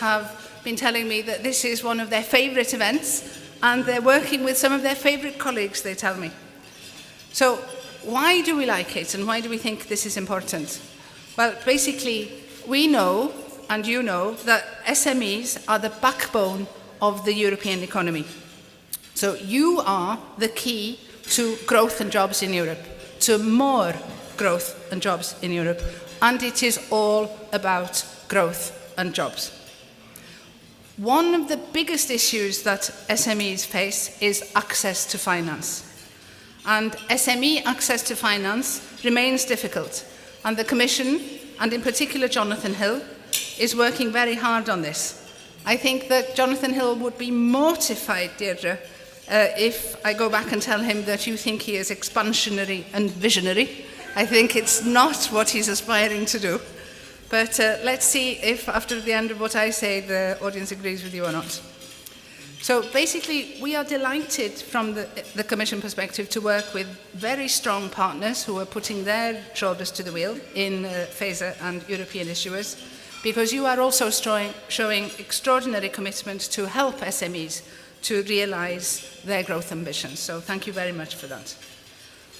have been telling me that this is one of their favourite events, and they're working with some of their favourite colleagues, they tell me. So why do we like it, and why do we think this is important? Well, basically, we know, and you know, that SMEs are the backbone of the European economy. So you are the key to growth and jobs in Europe, to more growth and jobs in Europe, and it is all about growth and jobs. One of the biggest issues that SMEs face is access to finance. And SME access to finance remains difficult, and the Commission, and in particular Jonathan Hill, is working very hard on this. I think that Jonathan Hill would be mortified, Deirdre, if I go back and tell him that you think he is expansionary and visionary. I think it's not what he's aspiring to do. But let's see if after the end of what I say, the audience agrees with you or not. So basically, we are delighted from the Commission perspective to work with very strong partners who are putting their shoulders to the wheel in FASA and European issuers, because you are also showing extraordinary commitment to help SMEs to realise their growth ambitions. So thank you very much for that.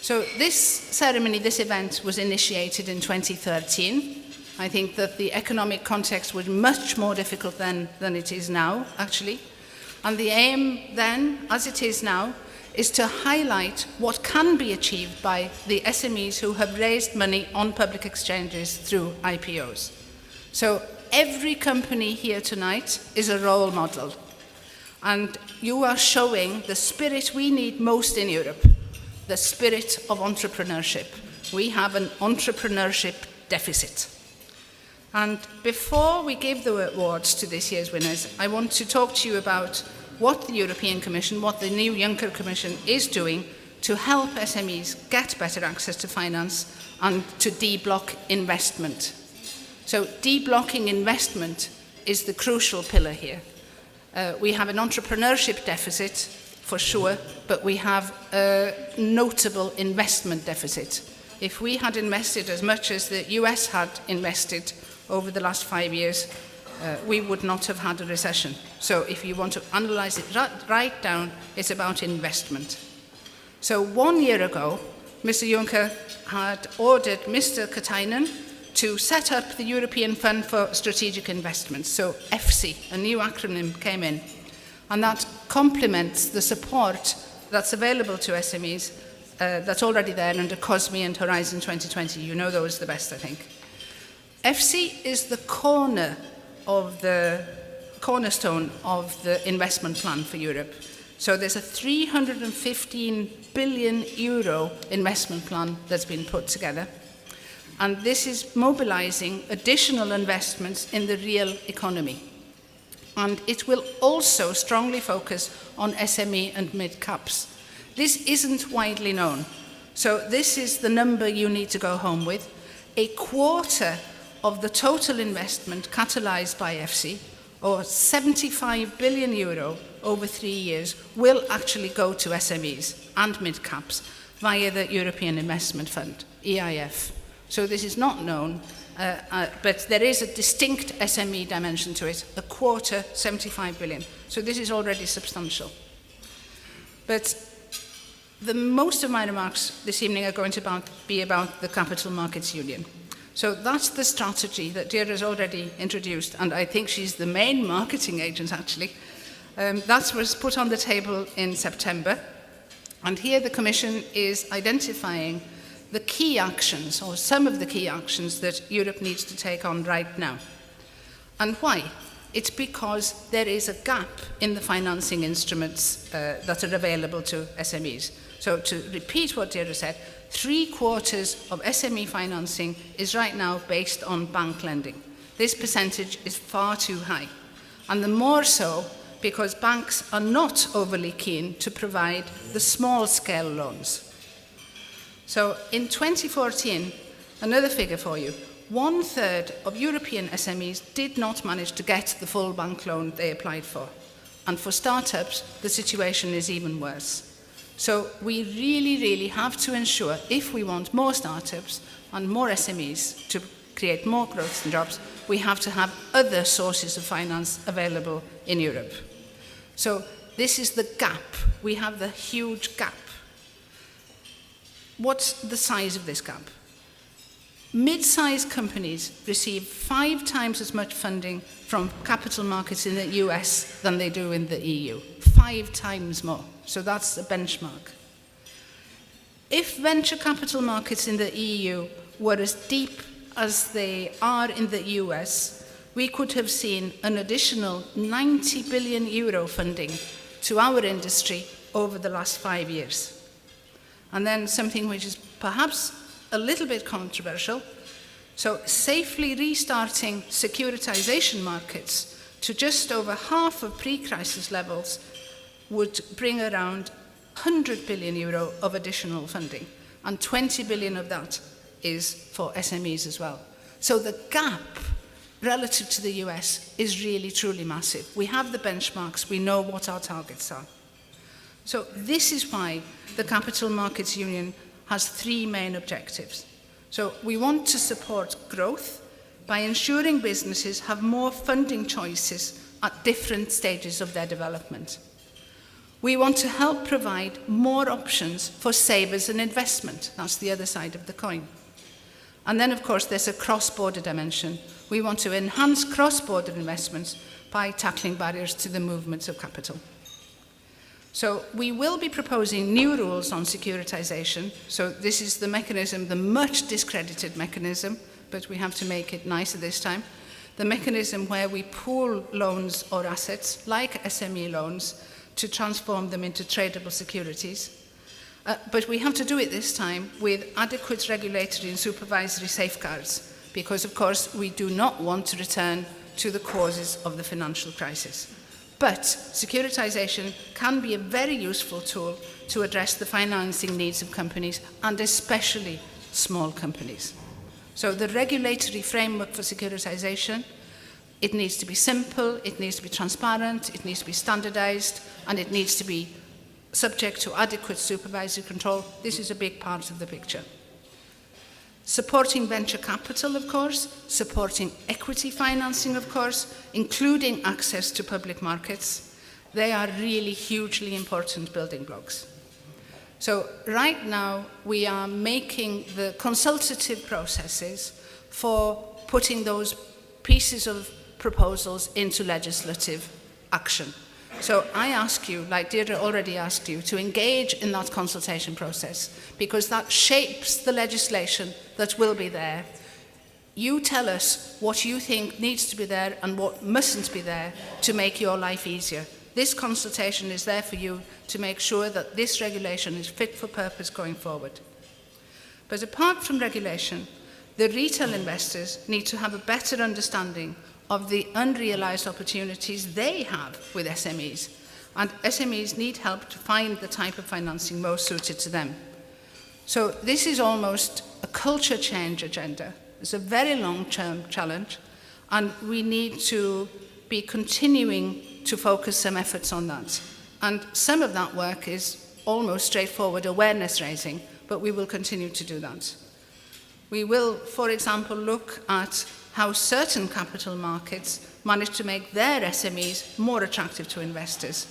So this ceremony, this event, was initiated in 2013. I think that the economic context was much more difficult then than it is now, actually. And the aim then, as it is now, is to highlight what can be achieved by the SMEs who have raised money on public exchanges through IPOs. So every company here tonight is a role model. And you are showing the spirit we need most in Europe, the spirit of entrepreneurship. We have an entrepreneurship deficit. And before we give the awards to this year's winners, I want to talk to you about what the European Commission, what the new Juncker Commission is doing to help SMEs get better access to finance and to de-block investment. So de-blocking investment is the crucial pillar here. We have an entrepreneurship deficit, for sure, but we have a notable investment deficit. If we had invested as much as the US had invested over the last 5 years, we would not have had a recession. So if you want to analyse it right down, it's about investment. So 1 year ago, Mr. Juncker had ordered Mr. Katainen to set up the European Fund for Strategic Investments, so EFSI, a new acronym came in, and that complements the support that's available to SMEs that's already there under COSME and Horizon 2020. You know those the best, I think. EFSI is the cornerstone of the investment plan for Europe. So there's a 315 billion euro investment plan that's been put together. And this is mobilizing additional investments in the real economy. And it will also strongly focus on SME and mid-caps. This isn't widely known. So this is the number you need to go home with. A quarter of the total investment catalysed by EFSI, or 75 billion euro over 3 years, will actually go to SMEs and mid-caps via the European Investment Fund, EIF. So this is not known, but there is a distinct SME dimension to it, a quarter, 75 billion. So this is already substantial. But most of my remarks this evening are going to be about the Capital Markets Union. So that's the strategy that Deirdre has already introduced, and I think she's the main marketing agent, actually. That was put on the table in September, and here the Commission is identifying the key actions, or some of the key actions, that Europe needs to take on right now. And why? It's because there is a gap in the financing instruments that are available to SMEs. So to repeat what Deirdre said, 3/4 of SME financing is right now based on bank lending. This percentage is far too high, and the more so because banks are not overly keen to provide the small-scale loans. So in 2014, another figure for you, 1/3 of European SMEs did not manage to get the full bank loan they applied for. And for startups, the situation is even worse. So we really, really have to ensure, if we want more startups and more SMEs to create more growth and jobs, we have to have other sources of finance available in Europe. So this is the gap. We have the huge gap. What's the size of this gap? Mid-sized companies receive 5 times as much funding from capital markets in the US than they do in the EU. 5 times more. So that's the benchmark. If venture capital markets in the EU were as deep as they are in the US, we could have seen an additional 90 billion euro funding to our industry over the last 5 years. And then something which is perhaps a little bit controversial. So safely restarting securitization markets to just over half of pre-crisis levels would bring around 100 billion euro of additional funding, and 20 billion of that is for SMEs as well. So the gap relative to the US is really, truly massive. We have the benchmarks, we know what our targets are. So this is why the Capital Markets Union has 3 main objectives. So we want to support growth by ensuring businesses have more funding choices at different stages of their development. We want to help provide more options for savers and investment. That's the other side of the coin. And then, of course, there's a cross-border dimension. We want to enhance cross-border investments by tackling barriers to the movements of capital. So we will be proposing new rules on securitization. So this is the mechanism, the much discredited mechanism, but we have to make it nicer this time. The mechanism where we pool loans or assets, like SME loans, to transform them into tradable securities. But we have to do it this time with adequate regulatory and supervisory safeguards, because, of course, we do not want to return to the causes of the financial crisis. But securitization can be a very useful tool to address the financing needs of companies, and especially small companies. So the regulatory framework for securitization, it needs to be simple, it needs to be transparent, it needs to be standardized, and it needs to be subject to adequate supervisory control. This is a big part of the picture. Supporting venture capital, of course, supporting equity financing, of course, including access to public markets. They are really hugely important building blocks. So right now, we are making the consultative processes for putting those pieces of proposals into legislative action. So I ask you, like Deirdre already asked you, to engage in that consultation process, because that shapes the legislation that will be there. You tell us what you think needs to be there and what mustn't be there to make your life easier. This consultation is there for you to make sure that this regulation is fit for purpose going forward. But apart from regulation, the retail investors need to have a better understanding of the unrealized opportunities they have with SMEs. And SMEs need help to find the type of financing most suited to them. So this is almost a culture change agenda. It's a very long-term challenge, and we need to be continuing to focus some efforts on that. And some of that work is almost straightforward awareness raising, but we will continue to do that. We will, for example, look at how certain capital markets manage to make their SMEs more attractive to investors.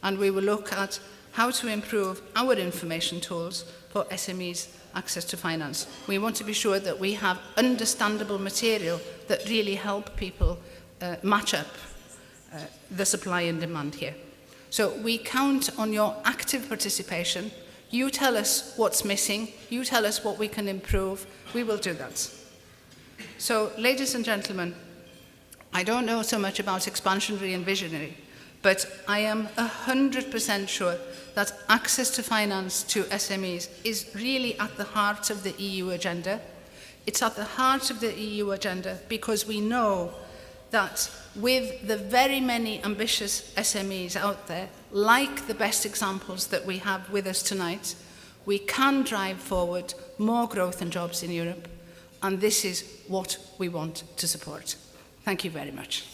And we will look at how to improve our information tools for SMEs' access to finance. We want to be sure that we have understandable material that really help people match up the supply and demand here. So we count on your active participation. You tell us what's missing. You tell us what we can improve. We will do that. So, ladies and gentlemen, I don't know so much about expansionary and visionary, but I am 100% sure that access to finance to SMEs is really at the heart of the EU agenda. It's at the heart of the EU agenda because we know that with the very many ambitious SMEs out there, like the best examples that we have with us tonight, we can drive forward more growth and jobs in Europe. And this is what we want to support. Thank you very much.